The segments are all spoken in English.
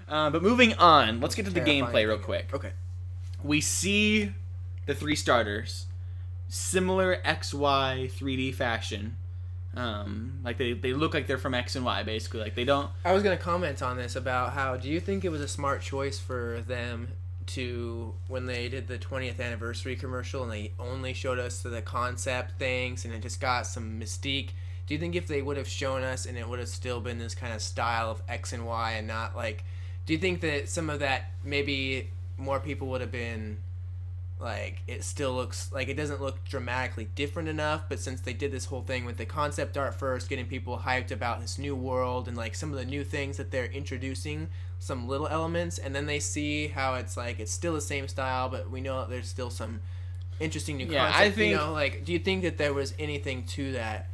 But moving on, let's get to the Terrifying gameplay real thing. quick. Okay. We see the 3 starters, similar XY 3D fashion. Like they look like they're from X and Y, basically. Like they don't. I was gonna comment on this about how. Do you think it was a smart choice for them to, when they did the 20th anniversary commercial and they only showed us the concept things and it just got some mystique? Do you think if they would have shown us and it would have still been this kind of style of X and Y and not like, do you think that some of that maybe more people would have been like, it still looks like it doesn't look dramatically different enough, but since they did this whole thing with the concept art first, getting people hyped about this new world and like some of the new things that they're introducing, some little elements, and then they see how it's like it's still the same style, but we know that there's still some interesting new concepts. I think, like, do you think that there was anything to that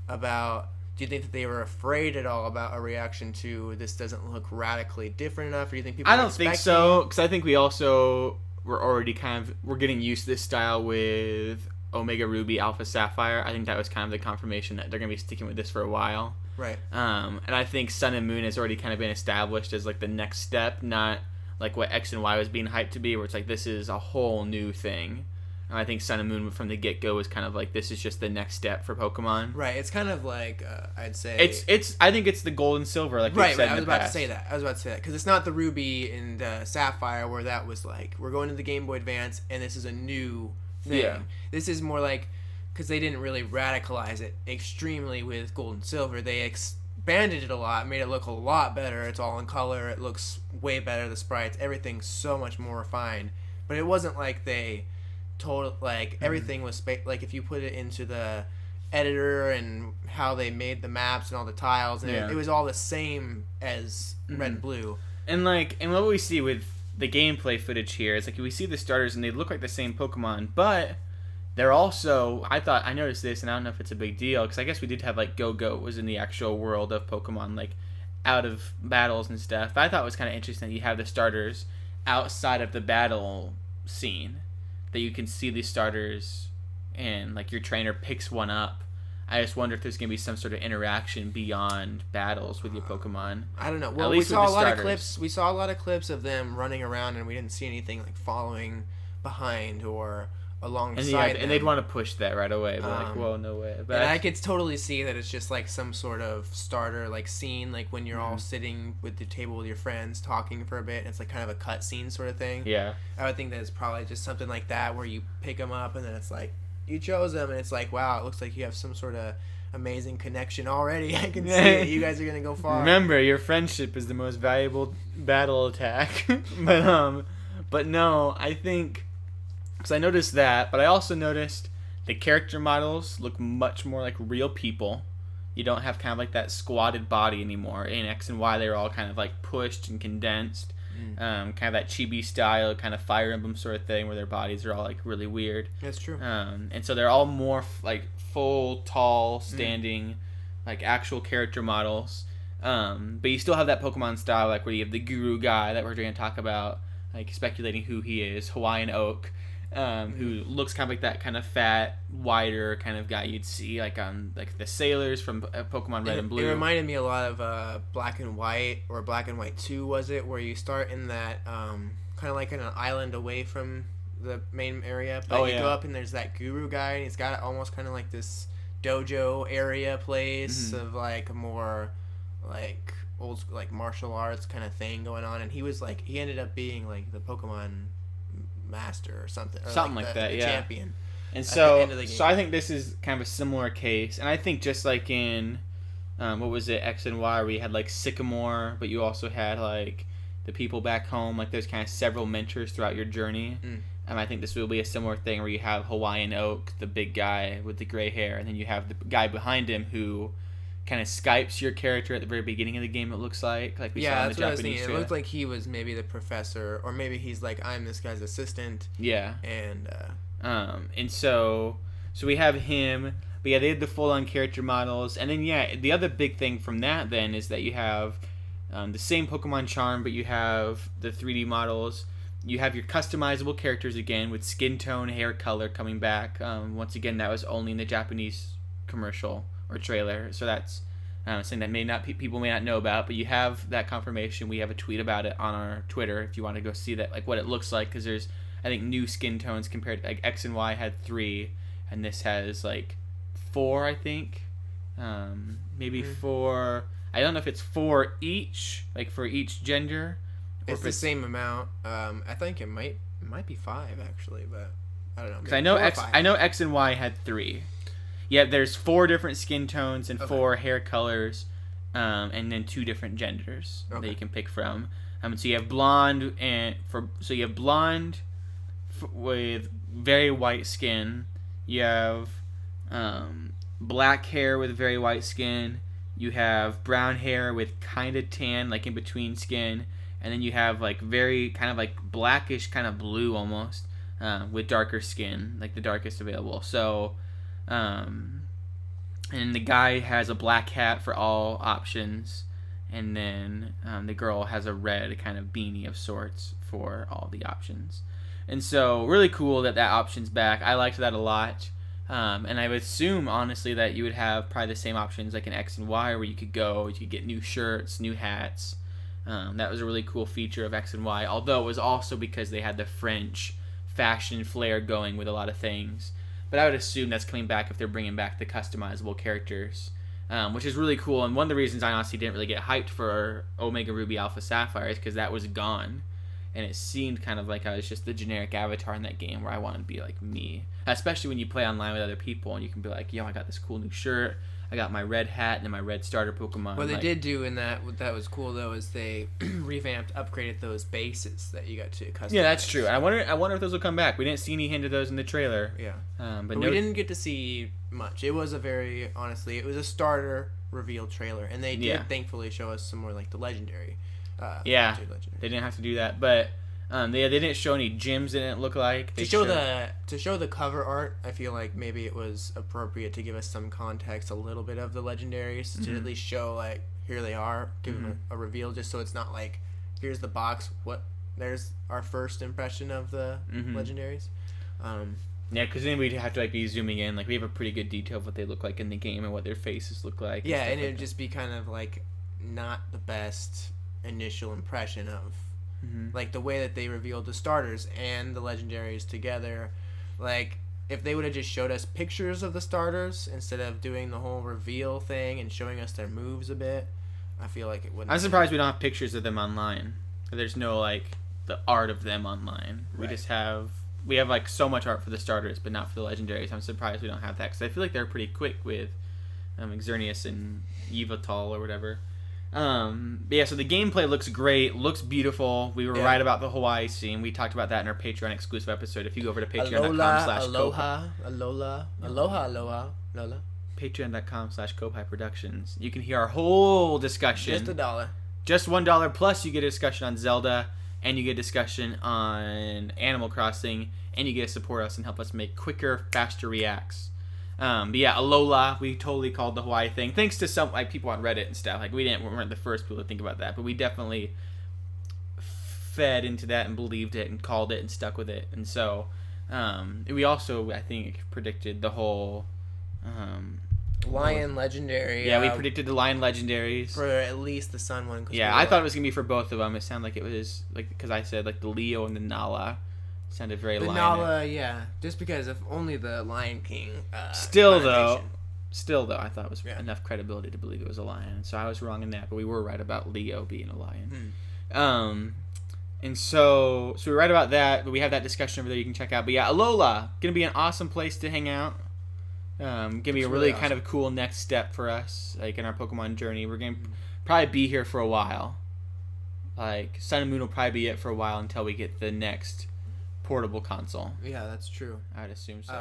about? Do you think that they were afraid at all about a reaction to this doesn't look radically different enough, or do you think people? I don't think so, because I think we also we're already we're getting used to this style with Omega Ruby, Alpha Sapphire. I think that was kind of the confirmation that they're going to be sticking with this for a while. Right. And I think Sun and Moon has already kind of been established as like the next step, not like what X and Y was being hyped to be, where it's like this is a whole new thing. And I think Sun and Moon from the get-go was kind of like this is just the next step for Pokemon. Right. It's kind of like I'd say it's I think it's the Gold and Silver, like right. we've said I was in the about past. to say that because it's not the Ruby and Sapphire where that was like we're going to the Game Boy Advance and this is a new thing. Yeah. This is more like because they didn't really radicalize it extremely with Gold and Silver. They expanded it a lot, made it look a lot better. It's all in color. It looks way better. The sprites, everything's so much more refined. But it wasn't like they everything was like if you put it into the editor and how they made the maps and all the tiles and it was all the same as Red and Blue. And what we see with the gameplay footage here is like we see the starters and they look like the same Pokemon, but they're also I noticed this and I don't know if it's a big deal because I guess we did have like Go-Go was in the actual world of Pokemon, like out of battles and stuff. But I thought it was kind of interesting that you have the starters outside of the battle scene, that you can see these starters and like your trainer picks one up. I just wonder if there's gonna be some sort of interaction beyond battles with your Pokemon. I don't know. Well, we saw a lot of clips. We saw a lot of clips of them running around, and we didn't see anything like following behind or alongside. And they'd want to push that right away, but like, well, no way. But and I could totally see that it's just like some sort of starter like scene, like when you're all sitting with the table with your friends talking for a bit. And it's like kind of a cut scene sort of thing. Yeah. I would think that it's probably just something like that where you pick them up and then it's like you chose them and it's like, wow, it looks like you have some sort of amazing connection already. I can see it. You guys are gonna go far. Remember, your friendship is the most valuable battle attack. But no, I think. Because I noticed that, but I also noticed the character models look much more like real people. You don't have kind of like that squatted body anymore. In X and Y, they were all kind of like pushed and condensed. Kind of that chibi style, kind of Fire Emblem sort of thing, where their bodies are all like really weird. That's true. And so they're all more like full, tall, standing, like actual character models. But you still have that Pokemon style, like where you have the Guru guy that we're going to talk about, like speculating who he is, Hawaiian Oak. Who looks kind of like that kind of fat, wider kind of guy you'd see like on like the sailors from Pokemon Red and Blue. It reminded me a lot of Black and White or Black and White 2, was it? Where you start in that kind of like in an island away from the main area, but you go up and there's that Guru guy and he's got almost kind of like this dojo area place of like a more like old like martial arts kind of thing going on, and he ended up being like the Pokemon master or something like that, the champion. And so I think this is kind of a similar case, and I think just like in what was it, X and Y, where you had like Sycamore, but you also had like the people back home, like there's kind of several mentors throughout your journey. And I think this will be a similar thing where you have Hawaiian Oak, the big guy with the gray hair, and then you have the guy behind him who kind of Skypes your character at the very beginning of the game, it looks like we saw in the Japanese trailer. It looked like he was maybe the professor, or maybe he's like, I'm this guy's assistant. Yeah. And so we have him, but yeah, they had the full-on character models, and then the other big thing from that then is that you have the same Pokemon charm, but you have the 3D models. You have your customizable characters again with skin tone, hair color coming back. Once again, that was only in the Japanese commercial or trailer, so that's something that people may not know about, but you have that confirmation. We have a tweet about it on our Twitter if you want to go see that, like what it looks like, because there's, I think, new skin tones compared to, like, X and Y had 3, and this has like 4, I think, maybe 4. I don't know if it's 4 each, like for each gender. It's the same amount. I think it might be 5 actually, but I don't know. Because I know X and Y had 3. Yeah, there's 4 different skin tones and 4 hair colors, and then 2 different genders that you can pick from. So you have blonde with very white skin. You have black hair with very white skin. You have brown hair with kind of tan, like in between skin, and then you have like very kind of like blackish, kind of blue almost, with darker skin, like the darkest available. So. And the guy has a black hat for all options, and then the girl has a red kind of beanie of sorts for all the options. And so really cool that option's back. I liked that a lot. And I would assume, honestly, that you would have probably the same options like in X and Y, where you could get new shirts, new hats. That was a really cool feature of X and Y, although it was also because they had the French fashion flair going with a lot of things. But I would assume that's coming back if they're bringing back the customizable characters, which is really cool. And one of the reasons I honestly didn't really get hyped for Omega Ruby Alpha Sapphire is because that was gone. And it seemed kind of like I was just the generic avatar in that game where I wanted to be like me. Especially when you play online with other people and you can be like, yo, I got this cool new shirt. I got my red hat and then my red starter Pokemon. What they did do in that was cool though is they revamped, upgraded those bases that you got to customize. Yeah, that's true. I wonder if those will come back. We didn't see any hint of those in the trailer. Yeah, but we didn't get to see much. It was it was a starter reveal trailer, and they did thankfully show us some more like the legendary. They didn't have to do that, but. They didn't show any gyms. It didn't look like to show the cover art. I feel like maybe it was appropriate to give us some context, a little bit of the legendaries, to at least show like here they are, give them a reveal, just so it's not like here's the box. There's our first impression of the legendaries. Yeah, because then we'd have to like be zooming in. Like we have a pretty good detail of what they look like in the game and what their faces look like. Yeah, and it'd just be kind of like not the best initial impression of. Like the way that they revealed the starters and the legendaries together. Like if they would have just showed us pictures of the starters instead of doing the whole reveal thing and showing us their moves a bit, I feel like it wouldn't. I'm surprised we don't have pictures of them online. There's no like the art of them online. We just have like so much art for the starters but not for the legendaries. I'm surprised we don't have that because I feel like they're pretty quick with Xerneas and Yveltal or whatever. Yeah, so the gameplay looks great, looks beautiful. We were right about the Hawaii scene. We talked about that in our Patreon exclusive episode. If you go over to patreon.com/Aloha. Patreon.com/Koppai Productions. You can hear our whole discussion. Just $1. Just $1 plus you get a discussion on Zelda, and you get a discussion on Animal Crossing, and you get to support us and help us make quicker, faster reacts. But yeah, Alola, we totally called the Hawaii thing. Thanks to some like people on Reddit and stuff. Like we weren't the first people to think about that, but we definitely fed into that and believed it and called it and stuck with it. And so we also, I think, predicted the whole Lion Legendary. Yeah, we predicted the Lion Legendaries for at least the Sun one. Yeah, I thought it was gonna be for both of them. It sounded like it was like because I said like the Leo and the Nala. Sounded very lion. Nala, yeah. Just because of only the Lion King. Still though, I thought it was enough credibility to believe it was a lion. So I was wrong in that, but we were right about Leo being a lion. And so we're right about that. But we have that discussion over there you can check out. But yeah, Alola gonna be an awesome place to hang out. Gonna be a really kind of cool next step for us, like in our Pokemon journey. We're gonna probably be here for a while. Like Sun and Moon will probably be it for a while until we get the next portable console. Yeah, that's true. I'd assume so.